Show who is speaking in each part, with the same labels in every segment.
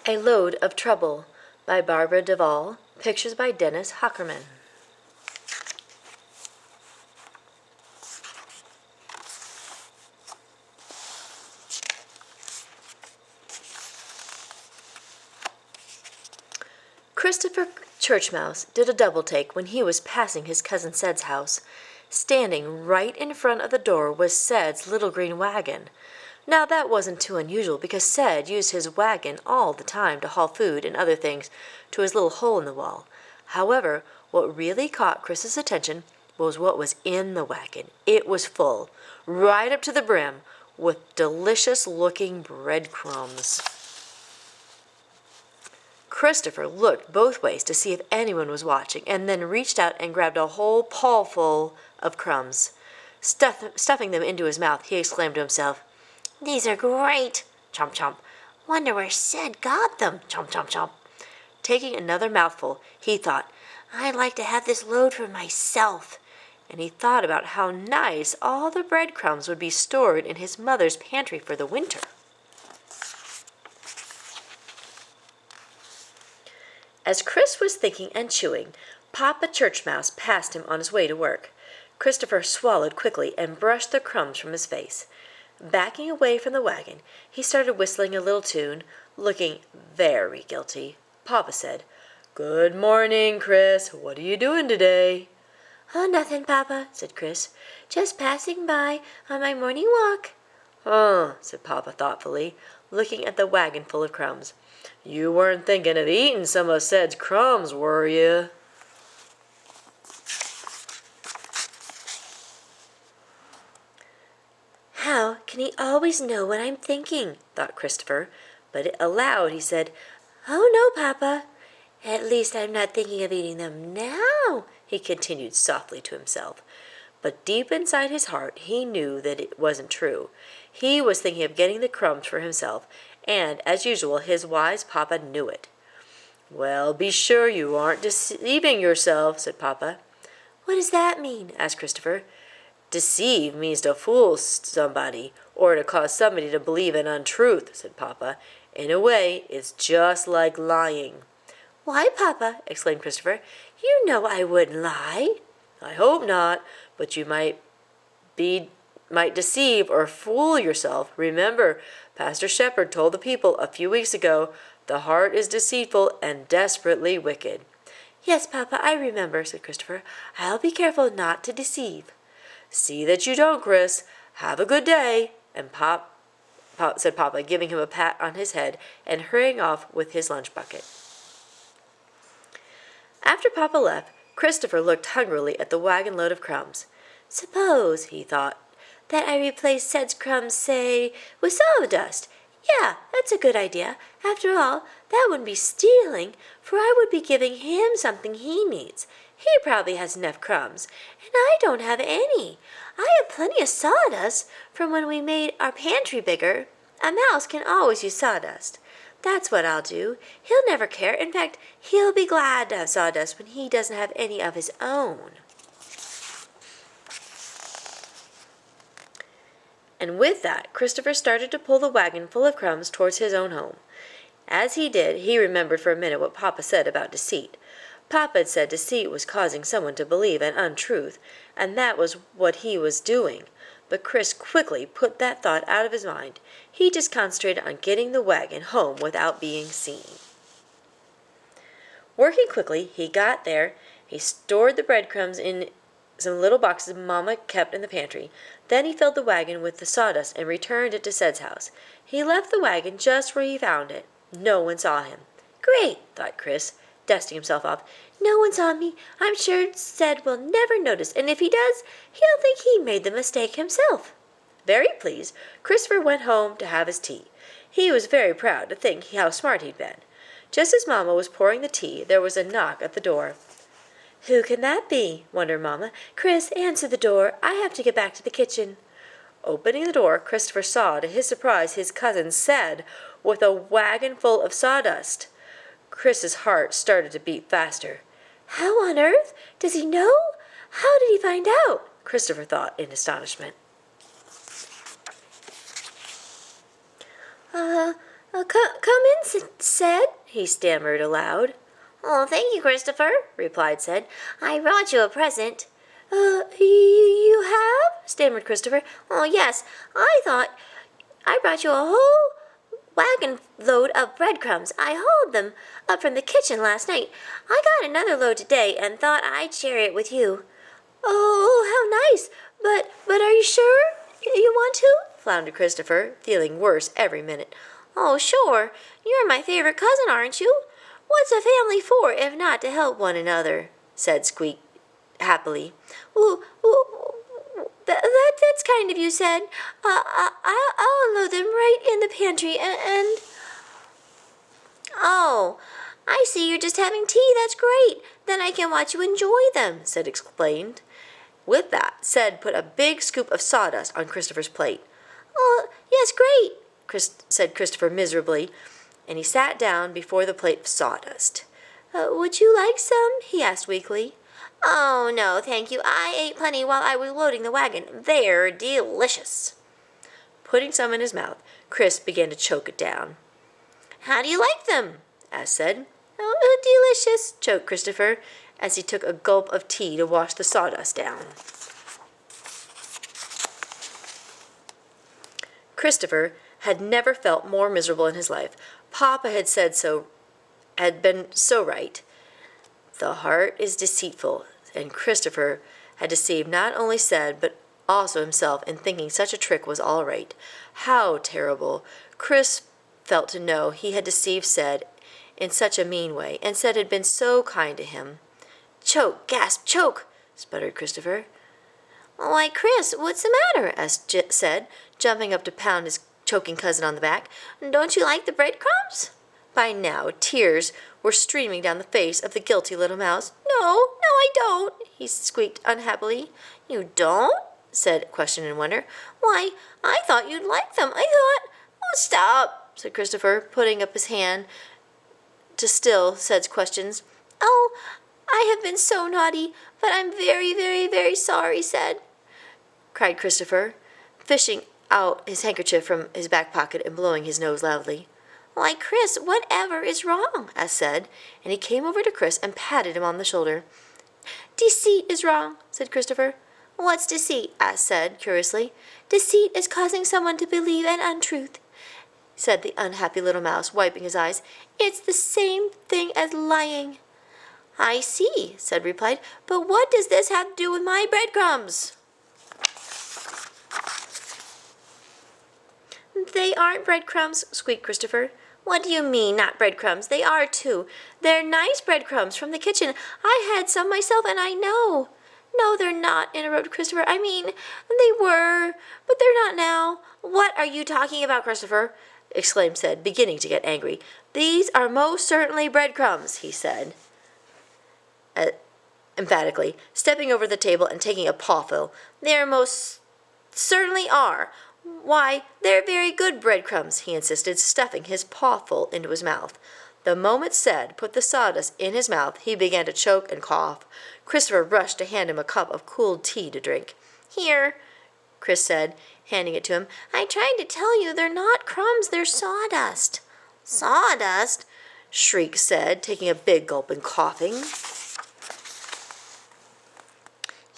Speaker 1: A Load of Trouble by Barbara Duvall. Pictures by Dennis Hockerman. Christopher Churchmouse did a double-take when he was passing his cousin Ced's house. Standing right in front of the door was Ced's little green wagon. Now that wasn't too unusual because Ced used his wagon all the time to haul food and other things to his little hole in the wall. However, what really caught Chris's attention was what was in the wagon. It was full, right up to the brim, with delicious-looking breadcrumbs. Christopher looked both ways to see if anyone was watching, and then reached out and grabbed a whole pawful of crumbs. Stuffing them into his mouth, he exclaimed to himself, "These are great! Chomp, chomp. Wonder where Ced got them. Chomp, chomp, chomp." Taking another mouthful, he thought, "I'd like to have this load for myself." And he thought about how nice all the breadcrumbs would be stored in his mother's pantry for the winter. As Chris was thinking and chewing, Papa Churchmouse passed him on his way to work. Christopher swallowed quickly and brushed the crumbs from his face. Backing away from the wagon, he started whistling a little tune, looking very guilty. Papa said, "Good morning, Chris. What are you doing today?" "Oh, nothing, Papa," said Chris. "Just passing by on my morning walk." Said Papa thoughtfully, looking at the wagon full of crumbs. "You weren't thinking of eating some of Ced's crumbs, were you?" "How can he always know what I'm thinking?" thought Christopher, but aloud he said, "Oh, no, Papa. At least I'm not thinking of eating them now," he continued softly to himself. But deep inside his heart he knew that it wasn't true. He was thinking of getting the crumbs for himself, and, as usual, his wise Papa knew it. "Well, be sure you aren't deceiving yourself," said Papa. "What does that mean?" asked Christopher. "Deceive means to fool somebody, or to cause somebody to believe an untruth," said Papa. "In a way, it's just like lying." "Why, Papa?" exclaimed Christopher. "You know I wouldn't lie." "I hope not, but you might deceive or fool yourself. Remember, Pastor Shepherd told the people a few weeks ago, 'The heart is deceitful and desperately wicked.'" "Yes, Papa, I remember," said Christopher. "I'll be careful not to deceive." "See that you don't, Chris. Have a good day," and said Papa, giving him a pat on his head and hurrying off with his lunch bucket. After Papa left, Christopher looked hungrily at the wagon load of crumbs. "Suppose," he thought, "that I replace Ced's crumbs, say, with sawdust. Yeah, that's a good idea. After all, that wouldn't be stealing, for I would be giving him something he needs. He probably has enough crumbs, and I don't have any. I have plenty of sawdust from when we made our pantry bigger. A mouse can always use sawdust. That's what I'll do. He'll never care. In fact, he'll be glad to have sawdust when he doesn't have any of his own." And with that, Christopher started to pull the wagon full of crumbs towards his own home. As he did, he remembered for a minute what Papa said about deceit. Papa had said deceit was causing someone to believe an untruth, and that was what he was doing. But Chris quickly put that thought out of his mind. He just concentrated on getting the wagon home without being seen. Working quickly, he got there. He stored the breadcrumbs in some little boxes Mama kept in the pantry. Then he filled the wagon with the sawdust and returned it to Ced's house. He left the wagon just where he found it. No one saw him. "Great," thought Chris, dusting himself off. "No one saw me. I'm sure Ced will never notice, and if he does, he'll think he made the mistake himself." Very pleased, Christopher went home to have his tea. He was very proud to think how smart he'd been. Just as Mama was pouring the tea, there was a knock at the door. "Who can that be?" wondered Mama. "Chris, answer the door. I have to get back to the kitchen." Opening the door, Christopher saw, to his surprise, his cousin Ced with a wagon full of sawdust. Chris's heart started to beat faster. "How on earth does he know? How did he find out?" Christopher thought in astonishment. Come in, Ced, he stammered aloud. Oh, thank you, Christopher, replied Ced. I brought you a present. You have? Stammered Christopher. Oh, yes, I thought I brought you a whole wagon load of breadcrumbs. I hauled them up from the kitchen last night. I got another load today and thought I'd share it with you. Oh, how nice! But are you sure you want to? Floundered Christopher, feeling worse every minute. Oh, sure. You're my favorite cousin, aren't you? What's a family for if not to help one another? Said Squeak happily. That's kind of you, Ced. I'll unload them right in the pantry and... Oh, I see you're just having tea. That's great. Then I can watch you enjoy them, Ced explained. With that, Ced put a big scoop of sawdust on Christopher's plate. Oh, yes, great, said Christopher miserably, and he sat down before the plate of sawdust. Would you like some? He asked weakly. Oh, no, thank you. I ate plenty while I was loading the wagon. They're delicious. Putting some in his mouth, Chris began to choke it down. How do you like them? asked Ced. Oh, delicious, choked Christopher, as he took a gulp of tea to wash the sawdust down. Christopher had never felt more miserable in his life. Papa had been so right. The heart is deceitful, and Christopher had deceived not only Ced, but also himself in thinking such a trick was all right. How terrible! Chris felt to know he had deceived Ced in such a mean way, and Ced had been so kind to him. Choke, gasp, choke, sputtered Christopher. Why, Chris, what's the matter? asked Ced, jumping up to pound his choking cousin on the back. Don't you like the breadcrumbs? By now, tears were streaming down the face of the guilty little mouse. No, I don't, he squeaked unhappily. You don't? Ced, questioned in wonder. Why, I thought you'd like them. I thought... Oh, stop, said Christopher, putting up his hand to still Ced's questions. Oh, I have been so naughty, but I'm very, very, very sorry, Ced, cried Christopher, fishing out his handkerchief from his back pocket and blowing his nose loudly. Why, Chris, whatever is wrong? asked Ced, and he came over to Chris and patted him on the shoulder. Deceit is wrong, said Christopher. What's deceit? asked Ced, curiously. Deceit is causing someone to believe an untruth, said the unhappy little mouse, wiping his eyes. It's the same thing as lying. I see, Ced replied, but what does this have to do with my breadcrumbs? They aren't breadcrumbs, squeaked Christopher. What do you mean, not breadcrumbs? They are, too. They're nice breadcrumbs from the kitchen. I had some myself, and I know. No, they're not, interrupted Christopher. I mean, they were, but they're not now. What are you talking about, Christopher? Exclaimed Ced, beginning to get angry. These are most certainly breadcrumbs, he said, emphatically, stepping over the table and taking a pawful. They most certainly are. Why, they're very good breadcrumbs, he insisted, stuffing his pawful into his mouth. The moment Ced put the sawdust in his mouth, he began to choke and cough. Christopher rushed to hand him a cup of cold tea to drink. Here, Chris said, handing it to him. I tried to tell you they're not crumbs, they're sawdust. Sawdust? Shrieked Ced, taking a big gulp and coughing.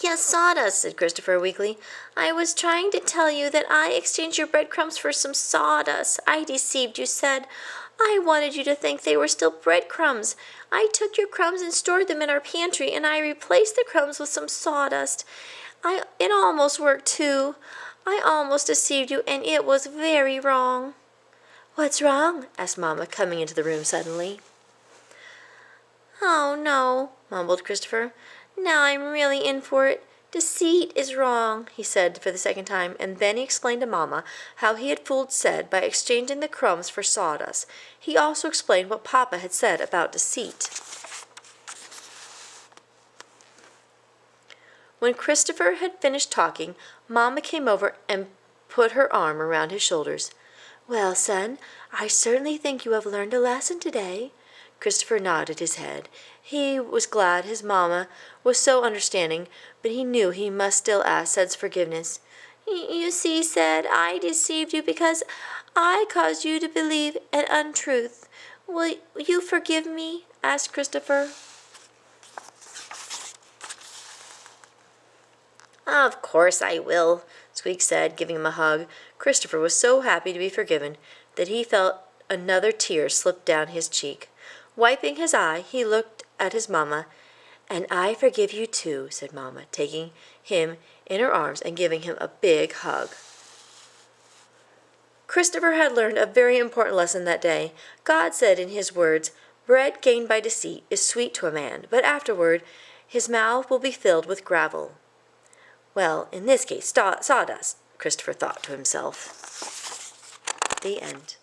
Speaker 1: Yes, sawdust, said Christopher weakly. I was trying to tell you that I exchanged your breadcrumbs for some sawdust. I deceived you, Ced. I wanted you to think they were still breadcrumbs. I took your crumbs and stored them in our pantry, and I replaced the crumbs with some sawdust. It almost worked, too. I almost deceived you, and it was very wrong. What's wrong? asked Mamma, coming into the room suddenly. Oh, no, mumbled Christopher. Now I'm really in for it. Deceit is wrong, he said for the second time, and then he explained to Mamma how he had fooled Ced by exchanging the crumbs for sawdust. He also explained what Papa had said about deceit. When Christopher had finished talking, Mamma came over and put her arm around his shoulders. Well, son, I certainly think you have learned a lesson today. Christopher nodded his head. He was glad his mamma was so understanding, but he knew he must still ask Ced's forgiveness. You see, Ced, I deceived you because I caused you to believe an untruth. Will you forgive me?" asked Christopher. "Of course I will," Squeak said, giving him a hug. Christopher was so happy to be forgiven that he felt another tear slip down his cheek. Wiping his eye, he looked at his mamma. "And I forgive you too," said Mamma, taking him in her arms and giving him a big hug. Christopher had learned a very important lesson that day. God said in his words, "Bread gained by deceit is sweet to a man, but afterward his mouth will be filled with gravel." Well, in this case, sawdust, Christopher thought to himself. The end.